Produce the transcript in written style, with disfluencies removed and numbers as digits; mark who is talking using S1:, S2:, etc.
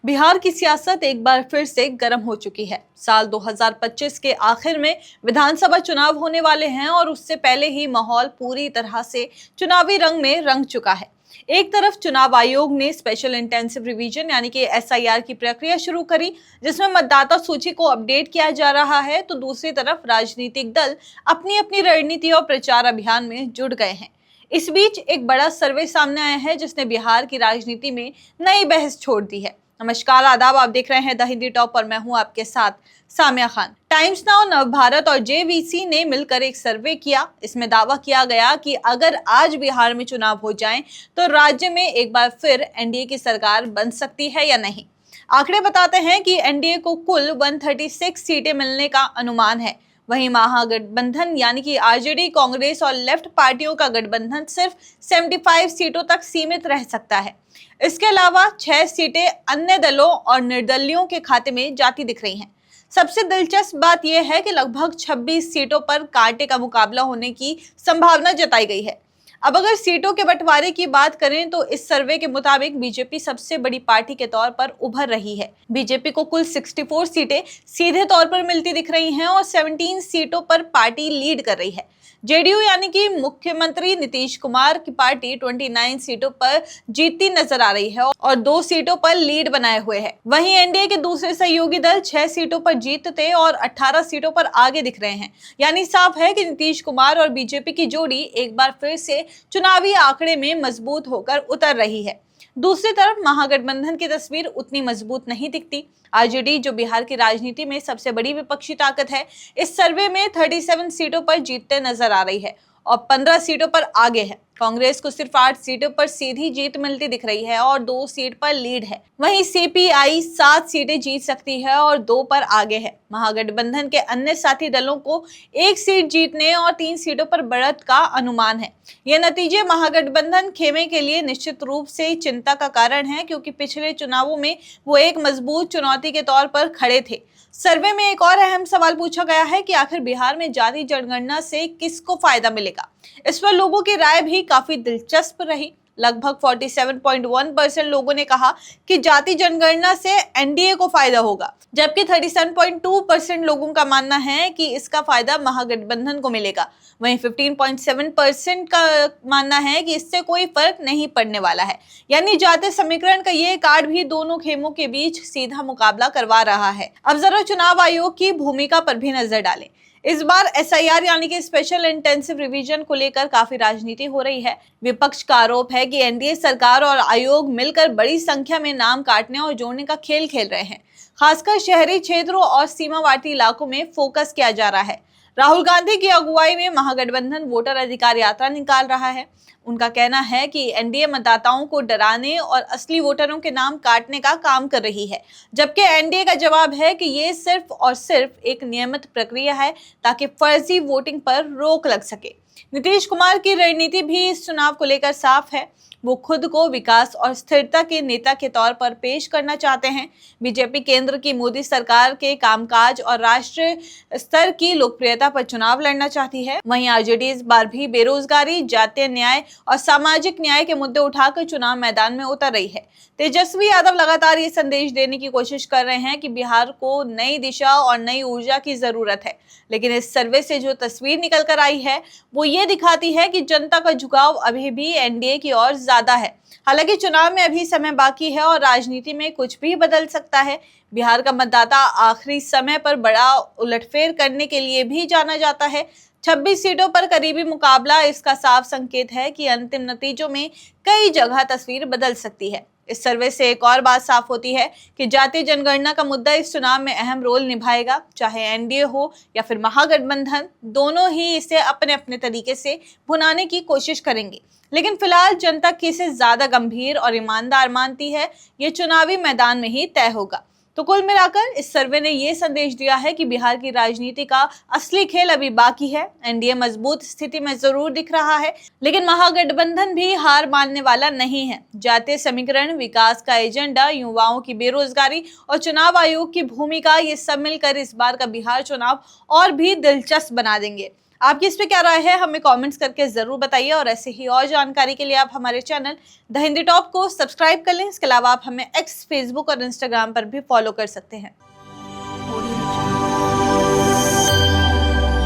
S1: बिहार की सियासत एक बार फिर से गर्म हो चुकी है। साल 2025 के आखिर में विधानसभा चुनाव होने वाले हैं और उससे पहले ही माहौल पूरी तरह से चुनावी रंग में रंग चुका है। एक तरफ चुनाव आयोग ने स्पेशल इंटेंसिव रिवीजन यानी कि एसआईआर की प्रक्रिया शुरू करी, जिसमें मतदाता सूची को अपडेट किया जा रहा है, तो दूसरी तरफ राजनीतिक दल अपनी अपनी रणनीति और प्रचार अभियान में जुट गए हैं। इस बीच एक बड़ा सर्वे सामने आया है जिसने बिहार की राजनीति में नई बहस छोड़ दी है। नमस्कार, आदाब, आप देख रहे हैं द हिंदी टॉप और मैं हूं आपके साथ सामिया खान। टाइम्स नाउ, नवभारत और जेवीसी ने मिलकर एक सर्वे किया। इसमें दावा किया गया कि अगर आज बिहार में चुनाव हो जाएं तो राज्य में एक बार फिर एनडीए की सरकार बन सकती है या नहीं। आंकड़े बताते हैं कि एनडीए को कुल 136 सीटें मिलने का अनुमान है। वहीं महागठबंधन यानी कि आरजेडी, कांग्रेस और लेफ्ट पार्टियों का गठबंधन सिर्फ 75 सीटों तक सीमित रह सकता है। इसके अलावा 6 सीटें अन्य दलों और निर्दलियों के खाते में जाती दिख रही हैं। सबसे दिलचस्प बात यह है कि लगभग 26 सीटों पर कांटे का मुकाबला होने की संभावना जताई गई है। अब अगर सीटों के बंटवारे की बात करें तो इस सर्वे के मुताबिक बीजेपी सबसे बड़ी पार्टी के तौर पर उभर रही है। बीजेपी को कुल 64 सीटें सीधे तौर पर मिलती दिख रही हैं और 17 सीटों पर पार्टी लीड कर रही है। जेडीयू यानी कि मुख्यमंत्री नीतीश कुमार की पार्टी 29 सीटों पर जीतती नजर आ रही है और 2 सीटों पर लीड बनाए हुए है। वहीं एनडीए के दूसरे सहयोगी दल 6 सीटों पर जीतते और 18 सीटों पर आगे दिख रहे हैं। यानी साफ है कि नीतीश कुमार और बीजेपी की जोड़ी एक बार फिर से चुनावी आंकड़े में मजबूत होकर उतर रही है। दूसरी तरफ महागठबंधन की तस्वीर उतनी मजबूत नहीं दिखती। आरजेडी, जो बिहार की राजनीति में सबसे बड़ी विपक्षी ताकत है, इस सर्वे में 37 सीटों पर जीतते नजर आ रही है और 15 सीटों पर आगे है। कांग्रेस को सिर्फ 8 सीटों पर सीधी जीत मिलती दिख रही है और 2 सीट पर लीड है। वहीं सीपीआई 7 सीटें जीत सकती है और 2 पर आगे है। महागठबंधन के अन्य साथी दलों को 1 सीट जीतने और 3 सीटों पर बढ़त का अनुमान है। ये नतीजे महागठबंधन खेमे के लिए निश्चित रूप से चिंता का कारण है, क्योंकि पिछले चुनावों में वो एक मजबूत चुनौती के तौर पर खड़े थे। सर्वे में एक और अहम सवाल पूछा गया है कि आखिर बिहार में जाति जनगणना से किसको फायदा मिलेगा। इस पर लोगों की राय भी काफी दिलचस्प रही। लगभग 47.1% लोगों ने कहा कि जाति जनगणना से एनडीए को फायदा होगा, जबकि 37.2% लोगों का मानना है कि इसका फायदा महागठबंधन को मिलेगा। वहीं 15.7% का मानना है कि इससे कोई फर्क नहीं पड़ने वाला है। यानी जाति समीकरण का ये कार्ड भी दोनों खेमों के बीच सीधा मुकाबला करवा रहा है। अब जरा चुनाव आयोग की भूमिका पर भी नजर डालें। इस बार एसआईआर यानी कि स्पेशल इंटेंसिव रिवीजन को लेकर काफी राजनीति हो रही है। विपक्ष का आरोप है कि एनडीए सरकार और आयोग मिलकर बड़ी संख्या में नाम काटने और जोड़ने का खेल खेल रहे हैं। खासकर शहरी क्षेत्रों और सीमावर्ती इलाकों में फोकस किया जा रहा है। राहुल गांधी की अगुवाई में महागठबंधन वोटर अधिकार यात्रा निकाल रहा है। उनका कहना है कि एनडीए मतदाताओं को डराने और असली वोटरों के नाम काटने का काम कर रही है, जबकि एनडीए का जवाब है कि ये सिर्फ और सिर्फ एक नियमित प्रक्रिया है ताकि फर्जी वोटिंग पर रोक लग सके। नीतीश कुमार की रणनीति भी इस चुनाव को लेकर साफ है। वो खुद को विकास और स्थिरता के नेता के तौर पर पेश करना चाहते हैं। बीजेपी केंद्र की मोदी सरकार के कामकाज और राष्ट्रीय स्तर की लोकप्रियता पर चुनाव लड़ना चाहती है। वहीं आरजेडी इस बार भी बेरोजगारी, जातीय न्याय और सामाजिक न्याय के मुद्दे उठाकर चुनाव मैदान में उतर रही है। तेजस्वी यादव लगातार ये संदेश देने की कोशिश कर रहे हैं कि बिहार को नई दिशा और नई ऊर्जा की जरूरत है, लेकिन इस सर्वे से जो तस्वीर निकल कर आई है वो ये दिखाती है कि जनता का झुकाव अभी भी एनडीए की ओर ज्यादा है। हालांकि चुनाव में अभी समय बाकी है और राजनीति में कुछ भी बदल सकता है। बिहार का मतदाता आखिरी समय पर बड़ा उलटफेर करने के लिए भी जाना जाता है। 26 सीटों पर करीबी मुकाबला इसका साफ संकेत है कि अंतिम नतीजों में कई जगह तस्वीर बदल सकती है। इस सर्वे से एक और बात साफ होती है कि जातीय जनगणना का मुद्दा इस चुनाव में अहम रोल निभाएगा। चाहे एनडीए हो या फिर महागठबंधन, दोनों ही इसे अपने अपने तरीके से भुनाने की कोशिश करेंगे। लेकिन फिलहाल जनता किसे ज्यादा गंभीर और ईमानदार मानती है, ये चुनावी मैदान में ही तय होगा। तो कुल मिलाकर इस सर्वे ने ये संदेश दिया है कि बिहार की राजनीति का असली खेल अभी बाकी है। एनडीए मजबूत स्थिति में जरूर दिख रहा है, लेकिन महागठबंधन भी हार मानने वाला नहीं है। जातीय समीकरण, विकास का एजेंडा, युवाओं की बेरोजगारी और चुनाव आयोग की भूमिका, ये सब मिलकर इस बार का बिहार चुनाव और भी दिलचस्प बना देंगे। आपकी इस पे क्या राय है, हमें कमेंट्स करके जरूर बताइए। और ऐसे ही और जानकारी के लिए आप हमारे चैनल द हिंदी टॉप को सब्सक्राइब कर लें। इसके अलावा आप हमें एक्स, फेसबुक और इंस्टाग्राम पर भी फॉलो कर सकते हैं।